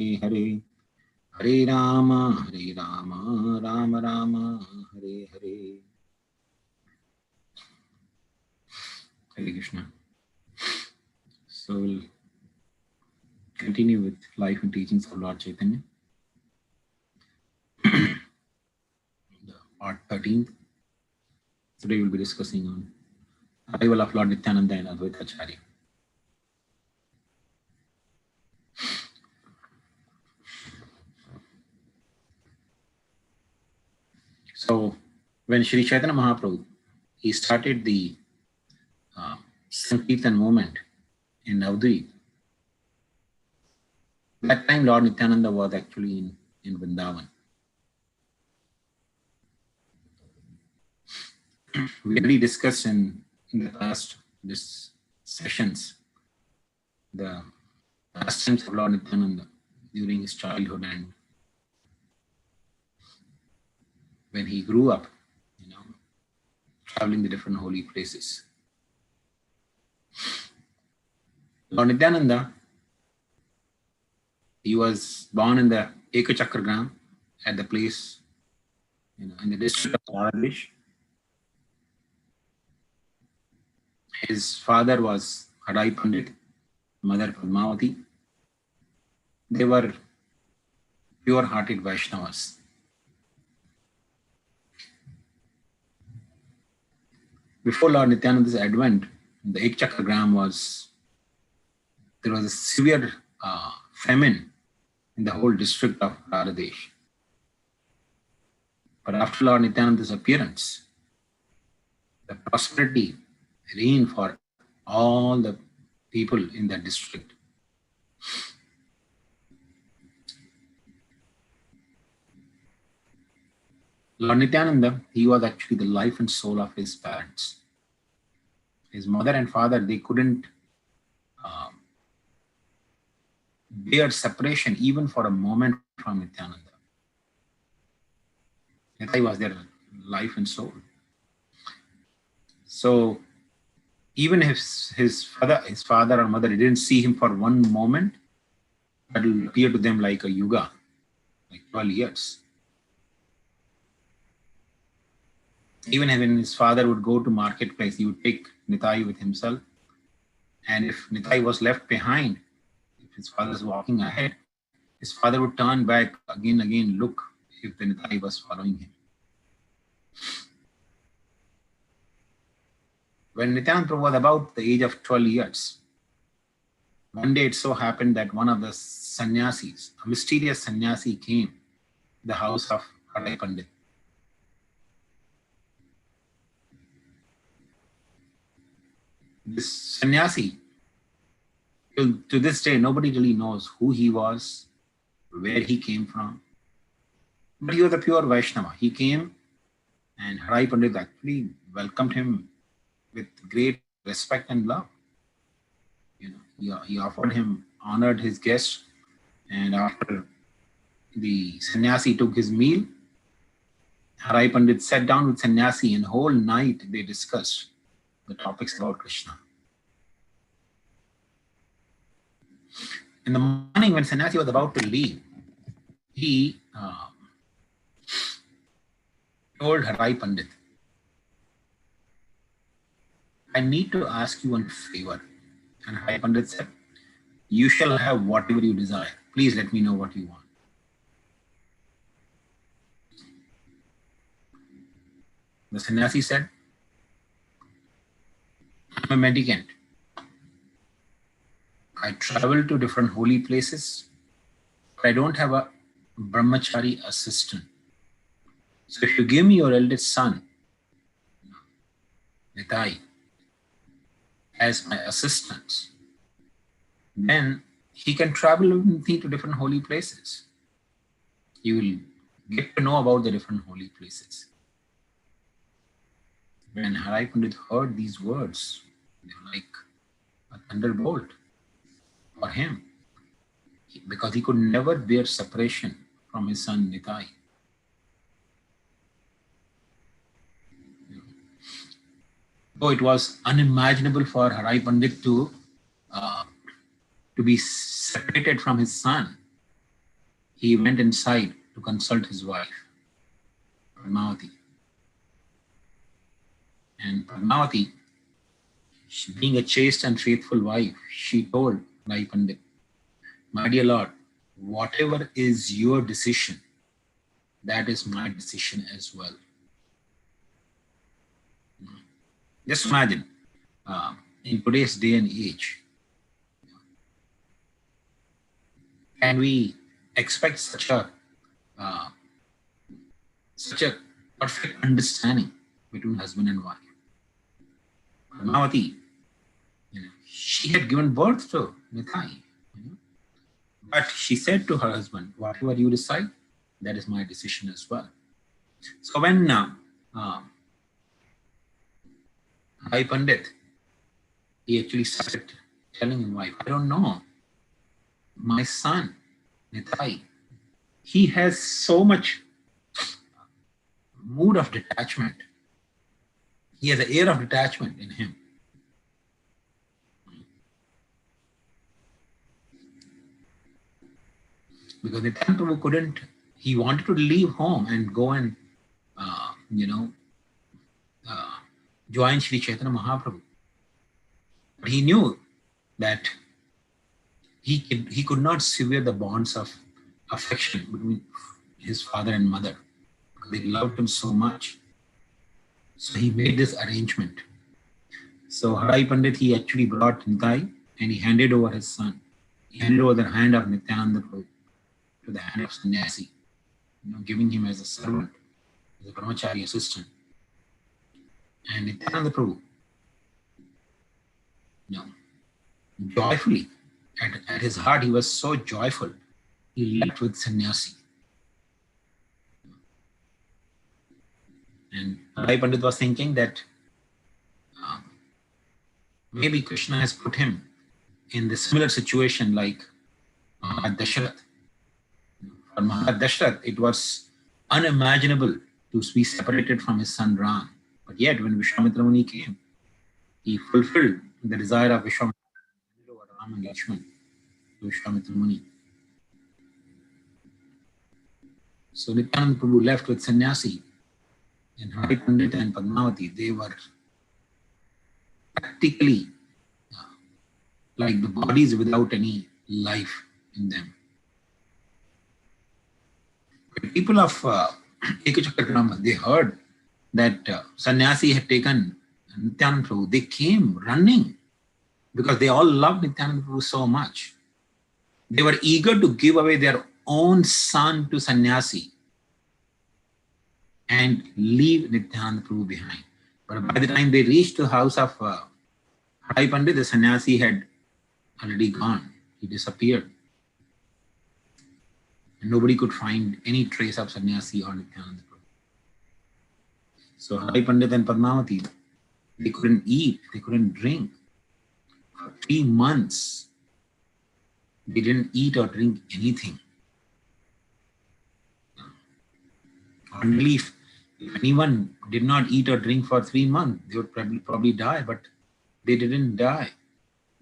Hare. Hare Rama, Rama Rama, Hare Hare. Hare Krishna. So we'll continue with life and teachings of Lord Chaitanya. Part 13th. Today we'll be discussing on arrival of Lord Nityananda and Advaita Acarya. So when Sri Chaitanya Mahaprabhu, he started the Sankirtan movement in Navadvip, that time Lord Nityananda was actually in Vrindavan. We already discussed in the past sessions the pastimes of Lord Nityananda during his childhood and when he grew up, traveling the different holy places. Lord Nityananda, he was born in the Ekachakra at the place, in the district of Bangladesh. His father was Hadai Pandit, mother Padmavati. They were pure-hearted Vaishnavas. Before Lord Nityananda's advent, the Ekachakra there was a severe famine in the whole district of Bangladesh. But after Lord Nityananda's appearance, the prosperity reigned for all the people in that district. Lord Nityananda, he was actually the life and soul of his parents. His mother and father, they couldn't bear separation even for a moment from Nityananda. Nitai was their life and soul. So even if his father or mother didn't see him for one moment, that will appear to them like a yuga, like 12 years. Even when his father would go to marketplace, he would take Nitai with himself. And if Nitai was left behind, if his father was walking ahead, his father would turn back again, look if the Nitai was following him. When Nityananda was about the age of 12 years, one day it so happened that one of the sannyasis, a mysterious sannyasi, came to the house of Hadai Pandit. This sannyasi, to this day, nobody really knows who he was, where he came from. But he was a pure Vaishnava. He came and Hadai Pandit actually welcomed him with great respect and love. He offered him, honored his guest, and after the sannyasi took his meal, Hadai Pandit sat down with sannyasi and whole night they discussed the topics about Krishna. In the morning, when sannyasi was about to leave, he told Hadai Pandit, I need to ask you one favor. And Hadai Pandit said, you shall have whatever you desire. Please let me know what you want. The sannyasi said, I'm a mendicant. I travel to different holy places, but I don't have a brahmachari assistant. So if you give me your eldest son, Nitai, as my assistant, then he can travel with me to different holy places. You will get to know about the different holy places. When Hadai Pandit heard these words, they were like a thunderbolt for him, because he could never bear separation from his son Nitai. Though it was unimaginable for Hadai Pandit to be separated from his son, he went inside to consult his wife, Padmavati. And Padmavati, being a chaste and faithful wife, she told Rai Pandit, "My dear Lord, whatever is your decision, that is my decision as well." Just imagine, in today's day and age, can we expect such a perfect understanding between husband and wife? Padmavati, she had given birth to Nitai, but she said to her husband, "Whatever you decide, that is my decision as well." So when Rai Pandit, he actually started telling his wife, "I don't know, my son, Nitai, he has so much mood of detachment. He has an air of detachment in him." Because Nityananda Prabhu couldn't, he wanted to leave home and go and, join Sri Chaitanya Mahaprabhu. But he knew that he could not sever the bonds of affection between his father and mother, because they loved him so much. So he made this arrangement. So Rai Pandit, he actually brought Nitai and he handed over his son. He handed over the hand of Nityananda Prabhu to the hand of sannyasi, giving him as a servant, as a brahmachari assistant. And Nityananda Prabhu, joyfully, at his heart, he was so joyful, he left with sannyasi. And Rai Pandit was thinking that maybe Krishna has put him in the similar situation like Maharaj Dasharath. For Maharaj Dasharath, it was unimaginable to be separated from his son Ram. But yet, when Vishwamitra Muni came, he fulfilled the desire of Vishwamitra, Ram and Lakshman, to Vishwamitra Muni. So Nityananda Prabhu left with sannyasi, and Rai Pandit and Padmavati, they were practically like the bodies without any life in them. When people of Ekachakra, they heard that sannyasi had taken Nityananda Prabhu, they came running because they all loved Nityananda Prabhu so much. They were eager to give away their own son to sannyasi and leave Nityananda Prabhu behind. But by the time they reached the house of Rai Pandit, the sannyasi had already gone. He disappeared. And nobody could find any trace of sannyasi or Nityananda Prabhu. So Rai Pandit and Padmavati, they couldn't eat, they couldn't drink. For 3 months, they didn't eat or drink anything. Only if anyone did not eat or drink for 3 months, they would probably die, but they didn't die.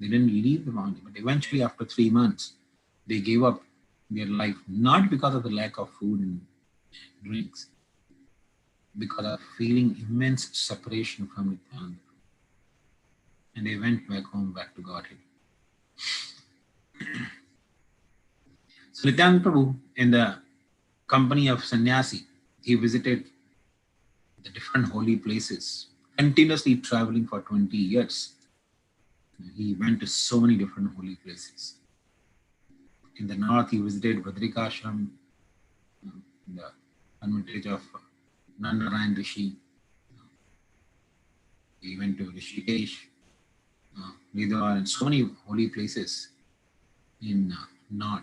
They didn't leave the mountain. But eventually, after 3 months, they gave up their life, not because of the lack of food and drinks, because of feeling immense separation from Nityananda. And they went back home, back to Godhead. So Nityananda Prabhu, in the company of sannyasi, he visited the different holy places, continuously traveling for 20 years. He went to so many different holy places. In the north, he visited Badrikashram, the hermitage of Nandarayan Rishi. He went to Rishikesh, Haridwar, and so many holy places in north.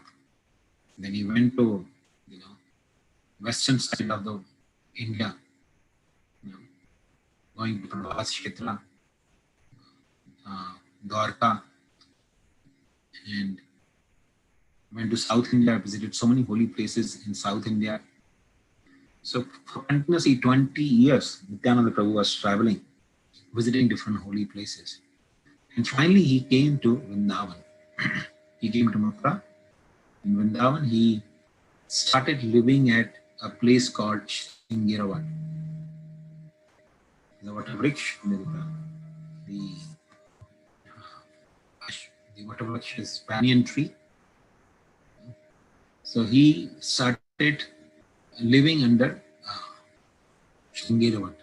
Then he went to, western side of the India, going to Prabhas Kshetra, Dwarka, and went to South India, visited so many holy places in South India. So for continuously 20 years, Nityananda Prabhu was traveling, visiting different holy places. And finally, he came to Vrindavan. He came to Mathura. In Vrindavan, he started living at a place called Shringiravat. The Vatavriksha, the Vatavriksha is banyan tree. So he started living under Shringiravat,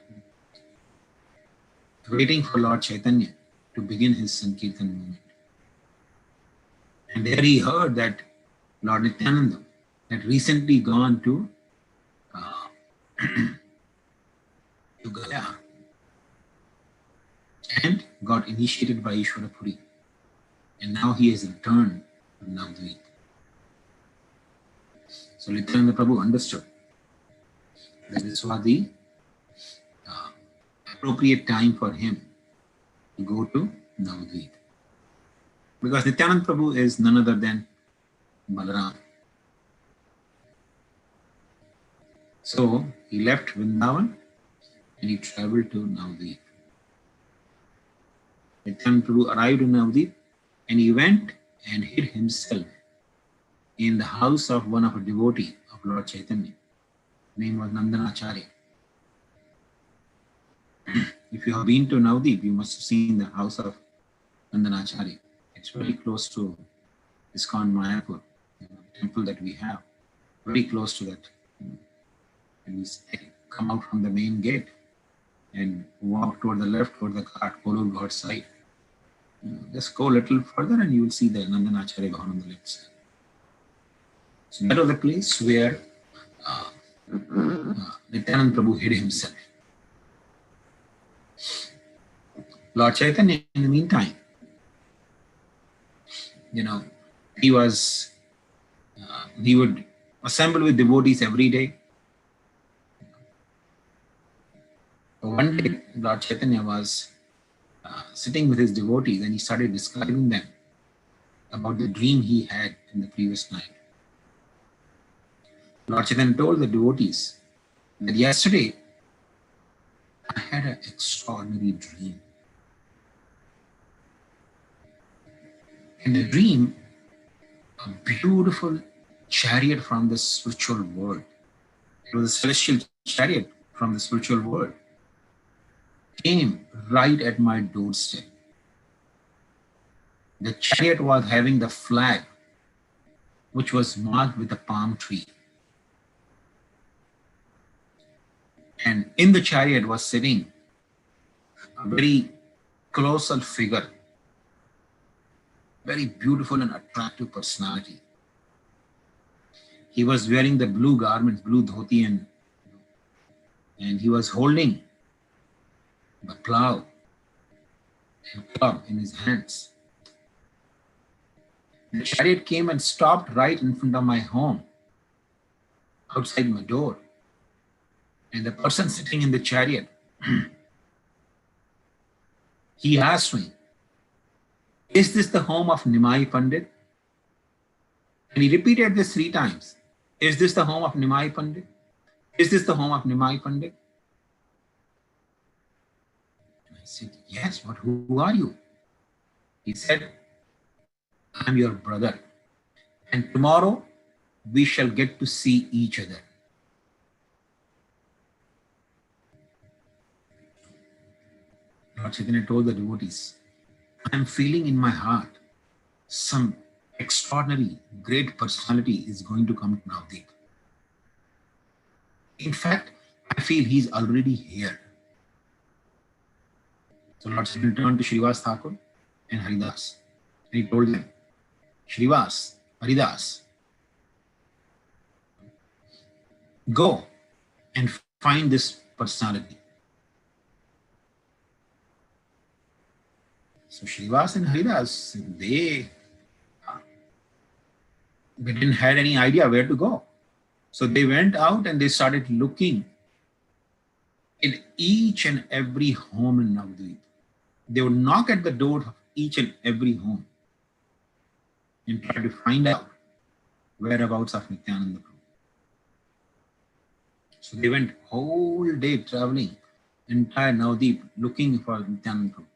waiting for Lord Chaitanya to begin his Sankirtan movement. And there he heard that Lord Nityananda had recently gone to Gaya and got initiated by Ishwarapuri. And now he has returned to Navadvip. So Nityananda Prabhu understood that this was the appropriate time for him to go to Navadvip. Because Nityananda Prabhu is none other than Balaram. So he left Vrindavan and he traveled to Navadvip. Nityananda Prabhu arrived in Navadvip and he went and hid himself in the house of one of a devotee of Lord Chaitanya. His name was Acarya. If you have been to Navadvip, you must have seen the house of Acarya. It's very close to ISKCON Mayapur, the temple that we have. Very close to that. And we come out from the main gate and walk toward the left, toward the Kolur Ghat side. Just go a little further and you will see the Acharya Bhavan on the left side. So that was the place where Nityananda Prabhu hid himself. Lord Chaitanya, in the meantime, he would assemble with devotees every day. One day, Lord Chaitanya was sitting with his devotees and he started describing them about the dream he had in the previous night. Lord Chaitanya told the devotees that yesterday I had an extraordinary dream. In the dream, a beautiful chariot from the spiritual world, it was a celestial chariot from the spiritual world, came right at my doorstep. The chariot was having the flag, which was marked with a palm tree. And in the chariot was sitting a very colossal figure, very beautiful and attractive personality. He was wearing the blue garments, blue dhoti, and he was holding the plow and club in his hands. The chariot came and stopped right in front of my home, outside my door. And the person sitting in the chariot, he asked me, "Is this the home of Nimai Pandit?" And he repeated this 3 times. "Is this the home of Nimai Pandit? Is this the home of Nimai Pandit?" And I said, "Yes, but who are you?" He said, "I'm your brother. And tomorrow we shall get to see each other." Lord Chaitanya told the devotees, "I'm feeling in my heart some extraordinary, great personality is going to come to Navadvip. In fact, I feel he's already here." So Lord Chaitanya turned to Srivas Thakur and Haridas, and he told them, "Srivas, Haridas, go and find this personality." So Srivas and Haridas, they didn't have any idea where to go. So they went out and they started looking in each and every home in Navadvip. They would knock at the door of each and every home and try to find out whereabouts of Nityananda Prabhu. So they went whole day traveling entire Navadvip looking for Nityananda Prabhu,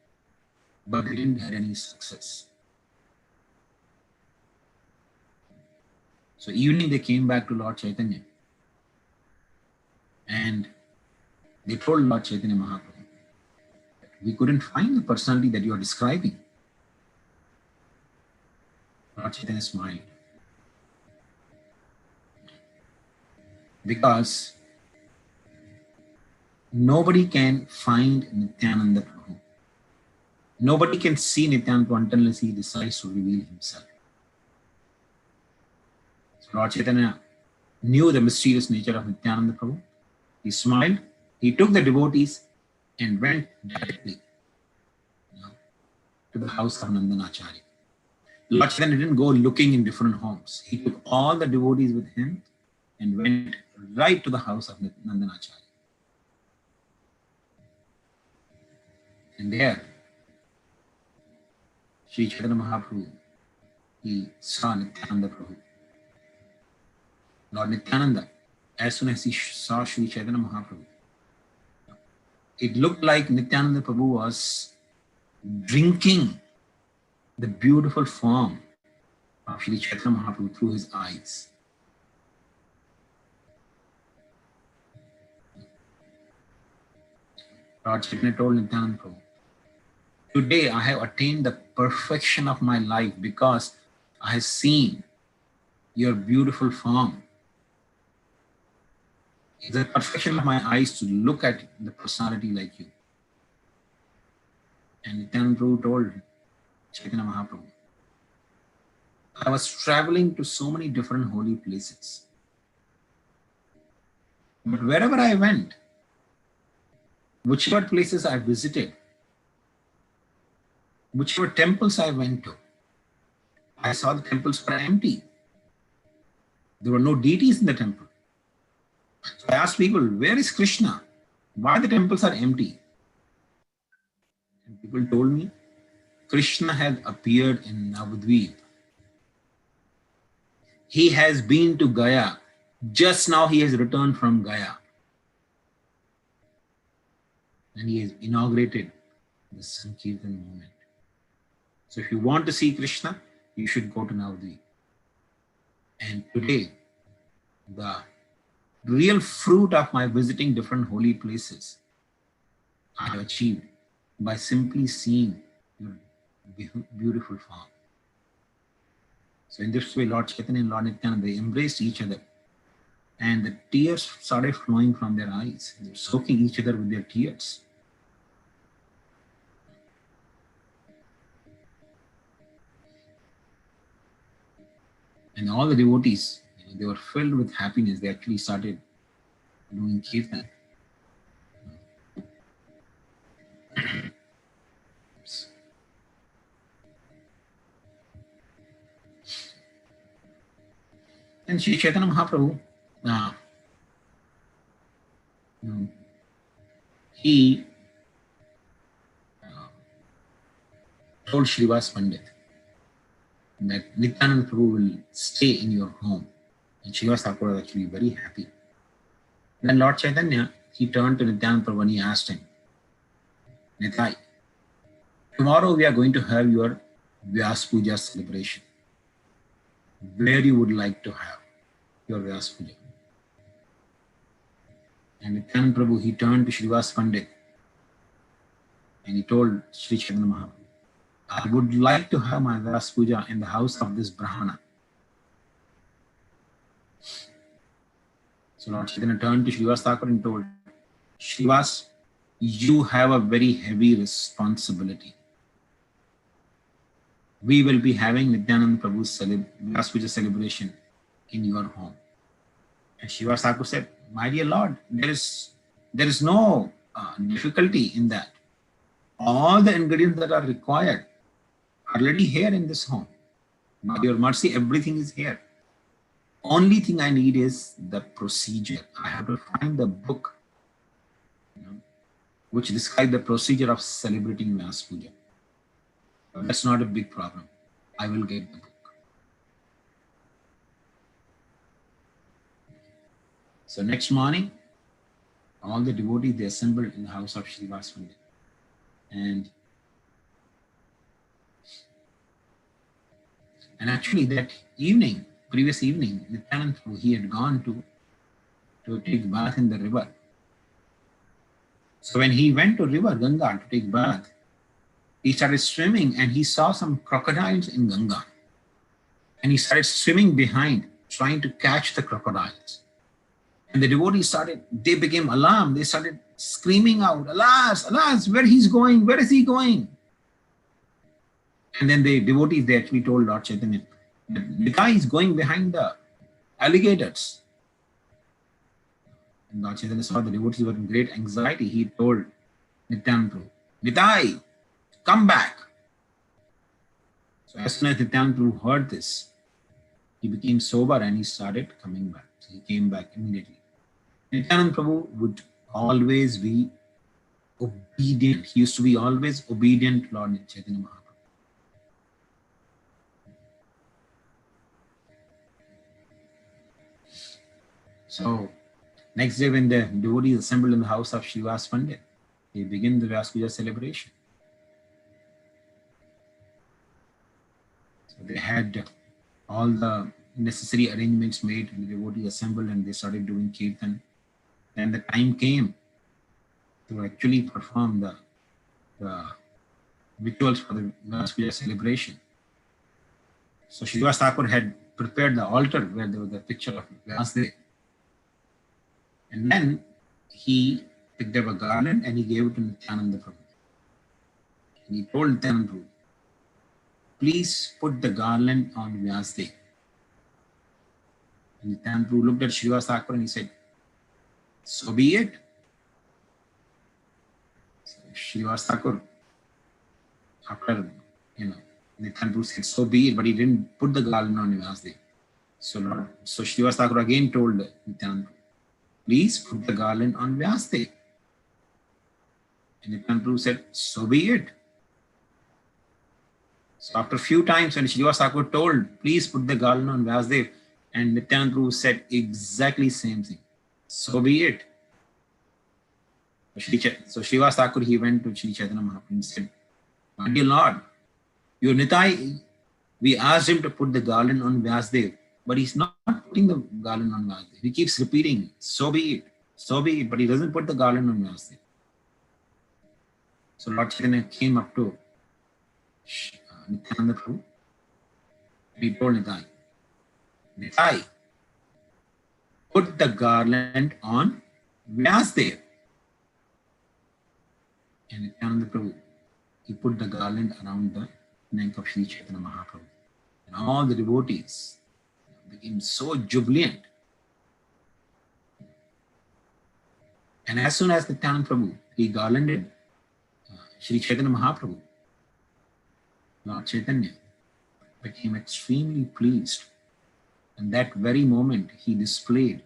but they didn't have any success. So evening they came back to Lord Chaitanya and they told Lord Chaitanya Mahaprabhu, we couldn't find the personality that you are describing. Lord Chaitanya smiled. Because nobody can find Nityananda Prabhu. Nobody can see Nityananda Prabhu unless he decides to reveal himself. So Lord Chaitanya knew the mysterious nature of Nityananda Prabhu. He smiled, he took the devotees and went directly to the house of Nandanacharya. Lord Chaitanya didn't go looking in different homes. He took all the devotees with him and went right to the house of Nandanacharya. And there, Sri Chaitanya Mahaprabhu, he saw Nityananda Prabhu. Lord Nityananda, as soon as he saw Sri Chaitanya Mahaprabhu, it looked like Nityananda Prabhu was drinking the beautiful form of Sri Chaitanya Mahaprabhu through his eyes. Lord Chaitanya told Nityananda Prabhu, today I have attained the perfection of my life because I have seen your beautiful form. It's the perfection of my eyes to look at the personality like you. And Nityananda Prabhu told Chaitanya Mahaprabhu, I was traveling to so many different holy places. But wherever I went, whichever places I visited, whichever temples I went to, I saw the temples were empty. There were no deities in the temple. So I asked people, where is Krishna? Why the temples are empty? And people told me, Krishna had appeared in Navadvip. He has been to Gaya. Just now he has returned from Gaya. And he has inaugurated the Sankirtan movement. So if you want to see Krishna, you should go to Navadvip. And today, the real fruit of my visiting different holy places I have achieved by simply seeing your beautiful form. So in this way, Lord Chaitanya and Lord Nityananda, they embraced each other. And the tears started flowing from their eyes. They were soaking each other with their tears. And all the devotees, they were filled with happiness. They actually started doing kirtan. And Sri Chaitanya Mahaprabhu, he told Srivas Pandit that Nityananda Prabhu will stay in your home. And Srivas Thakur was actually very happy. Then Lord Chaitanya, he turned to Nityananda Prabhu and he asked him, Nitai, tomorrow we are going to have your Vyas Puja celebration. Where you would like to have your Vyas Puja? And Nityananda Prabhu, he turned to Srivas Pandit and he told Sri Chaitanya Mahaprabhu, I would like to have my Vyas Puja in the house of this Brahmana. So Lord Chaitanya turned to Srivas Thakur and told, Srivas, you have a very heavy responsibility. We will be having Nityananda Prabhu's Vyas Puja celebration in your home. And Srivas Thakur said, my dear Lord, there is no difficulty in that. All the ingredients that are required are already here in this home. By your mercy, everything is here. Only thing I need is the procedure. I have to find the book which describes the procedure of celebrating Vyas Puja. That's not a big problem. I will get the book. So next morning, all the devotees, they assembled in the house of Srivas Pandit. And actually that evening, previous evening, Nityananda, he had gone to take bath in the river. So when he went to river Ganga to take bath, he started swimming and he saw some crocodiles in Ganga. And he started swimming behind, trying to catch the crocodiles. And the devotees they became alarmed. They started screaming out, "Alas, alas, where he's going, where is he going?" And then the devotees, they actually told Lord Chaitanya, the guy is going behind the alligators. And Lord Chaitanya saw the devotees were in great anxiety. He told Nityananda, "Nitai, come back." So as soon as Nityananda heard this, he became sober and he started coming back. So he came back immediately. Nityananda Prabhu would always be obedient. He used to be always obedient to Lord Chaitanya Mahaprabhu. So next day when the devotees assembled in the house of Srivas Pandit, they begin the Vyas Puja celebration. So they had all the necessary arrangements made and the devotees assembled and they started doing kirtan. Then the time came to actually perform the rituals for the Vyas Puja celebration. So Srivas Thakur had prepared the altar where there was a picture of Vyasdev. And then he picked up a garland and he gave it to Nityananda Prabhu. And he told Nityananda Prabhu, "Please put the garland on Vyasdev." And Nityananda Prabhu looked at Srivas Thakur and he said, "So be it." So Srivas Thakur, after, Nityananda Prabhu said, "So be it," but he didn't put the garland on Vyasdev. So Srivas Thakur again told Nityananda Prabhu, "Please put the garland on Vyasdev." And Nityananda Prabhu said, "So be it." So after a few times when Srivas Thakur told, "Please put the garland on Vyasdev," and Nityananda Prabhu said exactly same thing, "So be it." So Srivas Thakur, he went to Sri Chaitanya Mahaprabhu and said, "My dear Lord, your Nitai, we asked him to put the garland on Vyasdev, but he's not putting the garland on Vyasdev. He keeps repeating, 'So be it, so be it,' but he doesn't put the garland on Vyasdev." So Lord Chaitanya came up to Nityananda Prabhu and he told Nitai, "Nitai, put the garland on Vyasdev." And Nityananda Prabhu, he put the garland around the neck of Sri Chaitanya Mahaprabhu. And all the devotees became so jubilant. And as soon as Nityananda Prabhu, he garlanded Sri Chaitanya Mahaprabhu, Lord Chaitanya became extremely pleased. And that very moment, he displayed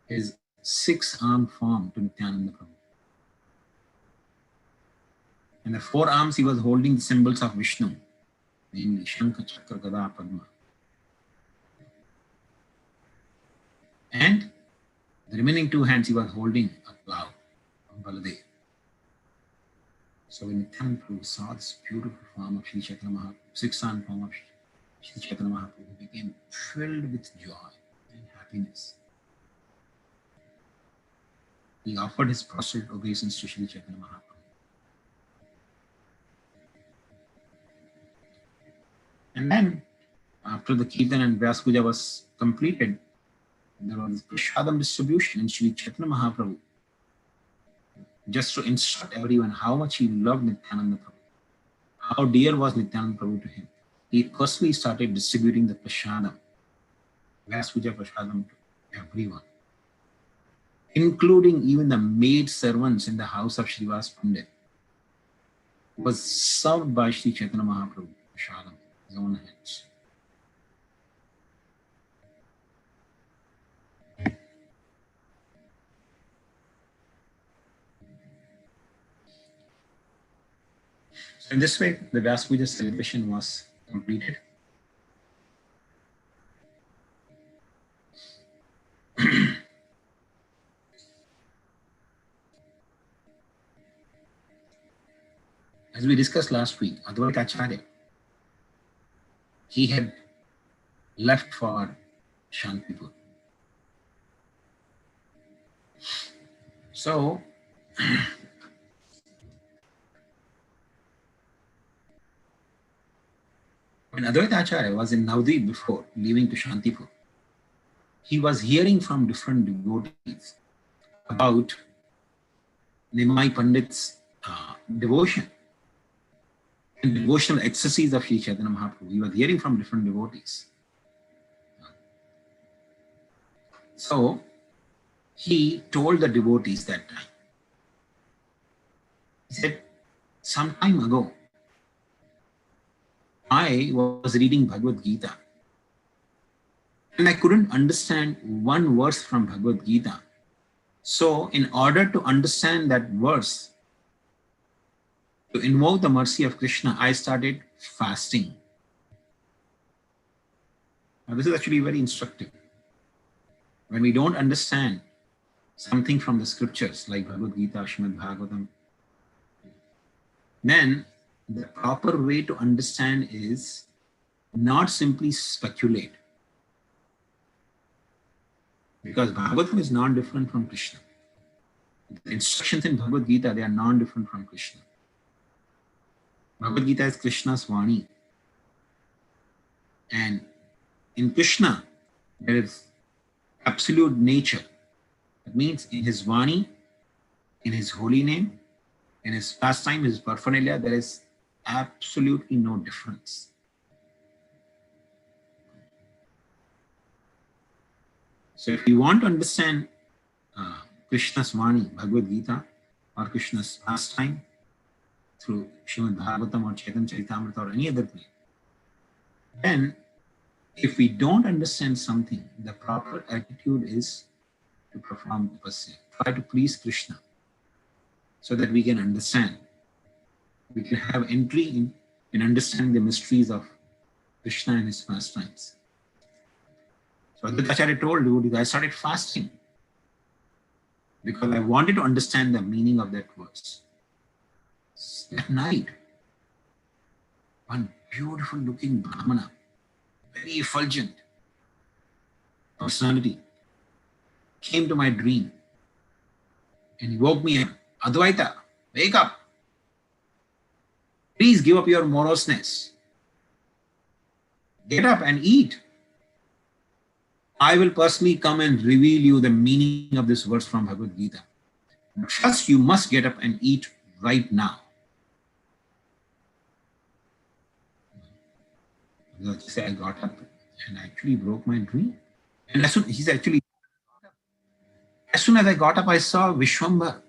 his 6-armed form to Nityananda Prabhu. In the 4 arms, he was holding the symbols of Vishnu, namely Shankha, Chakra, Gada, Padma. And the remaining 2 hands, he was holding a plow of Baladev. So when Nityananda Prabhu saw this beautiful form of Sri Chaitanya Mahaprabhu, 6-armed form of Sri Chaitanya Mahaprabhu, he became filled with joy and happiness. He offered his prostrate obeisance to Sri Chaitanya Mahaprabhu. And then, after the Kirtan and Vyas Puja was completed, there was Prashadam distribution in Sri Chaitanya Mahaprabhu, just to instruct everyone how much he loved Nityananda Prabhu, how dear was Nityananda Prabhu to him. He personally started distributing the Prashadam, Vyas Puja Prashadam, to everyone, including even the maid servants in the house of Srivas Pandit, was served by Sri Chaitanya Mahaprabhu, Prashadam, his own hands. So in this way, the Vyas Puja celebration was completed. As we discussed last week, Advaita Acarya, he had left for Shantipur. So, when Advaita Acharya was in Navadvip before leaving to Shantipur, he was hearing from different devotees about Nimai Pandit's devotion and devotional ecstasies of Sri Chaitanya Mahaprabhu. He was hearing from different devotees. So, he told the devotees that time, he said, some time ago, I was reading Bhagavad Gita and I couldn't understand one verse from Bhagavad Gita. So, in order to understand that verse, to invoke the mercy of Krishna, I started fasting. Now, this is actually very instructive. When we don't understand something from the scriptures like Bhagavad Gita, Srimad Bhagavatam, then the proper way to understand is not simply speculate. Because Bhagavatam is not different from Krishna. The instructions in Bhagavad Gita, they are not different from Krishna. Bhagavad Gita is Krishna's Vani. And in Krishna, there is absolute nature. That means in his Vani, in his holy name, in his pastime, his paraphernalia, there is absolutely no difference. So if you want to understand Krishna's Vani, Bhagavad Gita, or Krishna's pastime through Srimad Bhagavatam or Chaitanya Charitamrita or any other way, then if we don't understand something, the proper attitude is to perform tapasya, try to please Krishna so that we can understand. We can have entry in understanding the mysteries of Krishna and his pastimes. So Advaita Acharya told devotees, I started fasting because I wanted to understand the meaning of that verse. That night, one beautiful looking Brahmana, very effulgent personality, came to my dream and he woke me up. Advaita, wake up. Please give up your moroseness. Get up and eat. I will personally come and reveal you the meaning of this verse from Bhagavad Gita. But first you must get up and eat right now. I got up and I actually broke my dream. And as soon as I got up, I saw Vishwambar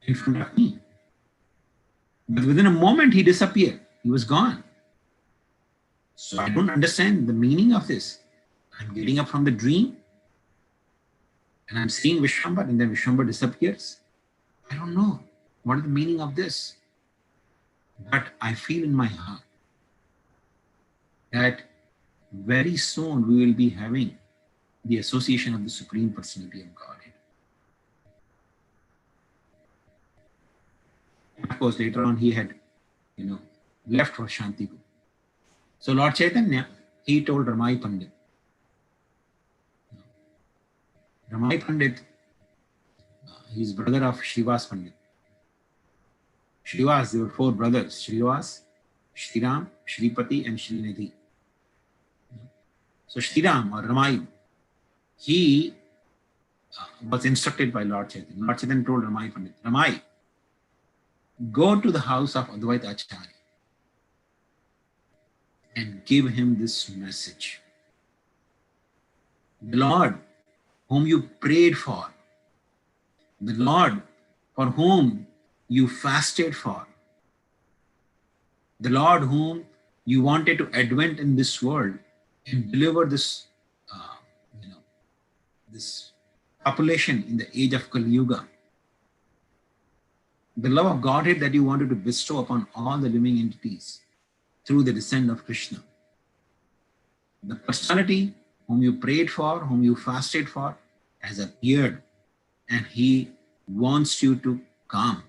in front of me. But within a moment, he disappeared. He was gone. So I don't understand the meaning of this. I'm getting up from the dream and I'm seeing Vishwambar and then Vishwambar disappears. I don't know what is the meaning of this. But I feel in my heart that very soon we will be having the association of the Supreme Personality of Godhead. Of course, later on he had, left for Shantipur. So Lord Chaitanya, he told Ramai Pandit. Ramai Pandit, he's brother of Srivas Pandit. Srivas, there were 4 brothers, Srivas, Shriram, Shripati and Srinidhi. So Shriram or Ramai, he was instructed by Lord Chaitanya. Lord Chaitanya told Ramai Pandit, Ramai, go to the house of Advaita Acharya and give him this message. The Lord whom you prayed for, the Lord for whom you fasted for, the Lord whom you wanted to advent in this world and deliver this, this population in the age of Kali Yuga. The love of Godhead that you wanted to bestow upon all the living entities through the descent of Krishna. The personality whom you prayed for, whom you fasted for, has appeared and he wants you to come.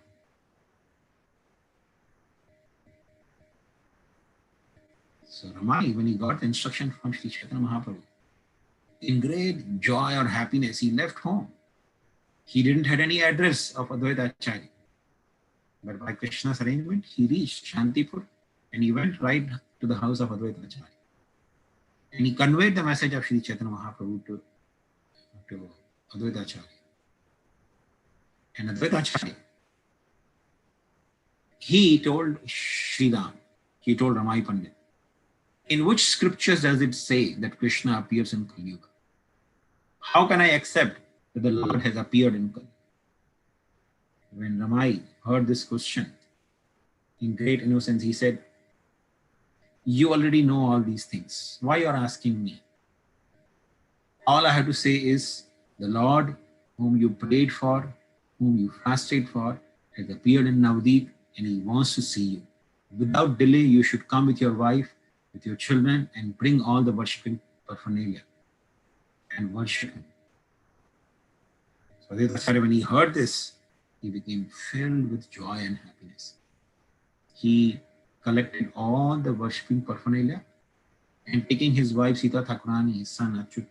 So Ramai, when he got the instruction from Sri Chaitanya Mahaprabhu, in great joy or happiness, he left home. He didn't have any address of Advaita Acharya. But by Krishna's arrangement, he reached Shantipur and he went right to the house of Advaita Acharya. And he conveyed the message of Sri Chaitanya Mahaprabhu to Advaita Acharya. And Advaita Acharya, he told Sridham, he told Ramai Pandit, in which scriptures does it say that Krishna appears in Kali Yuga? How can I accept that the Lord has appeared in Kali? When Ramai heard this question, in great innocence, he said, you already know all these things. Why you are asking me? All I have to say is, the Lord whom you prayed for, whom you fasted for, has appeared in Navdeep and he wants to see you. Without delay, you should come with your wife, with your children, and bring all the worshipping paraphernalia and worship him. So Advaita, when he heard this, he became filled with joy and happiness. He collected all the worshipping paraphernalia and taking his wife Sita Thakurani, his son Achyut,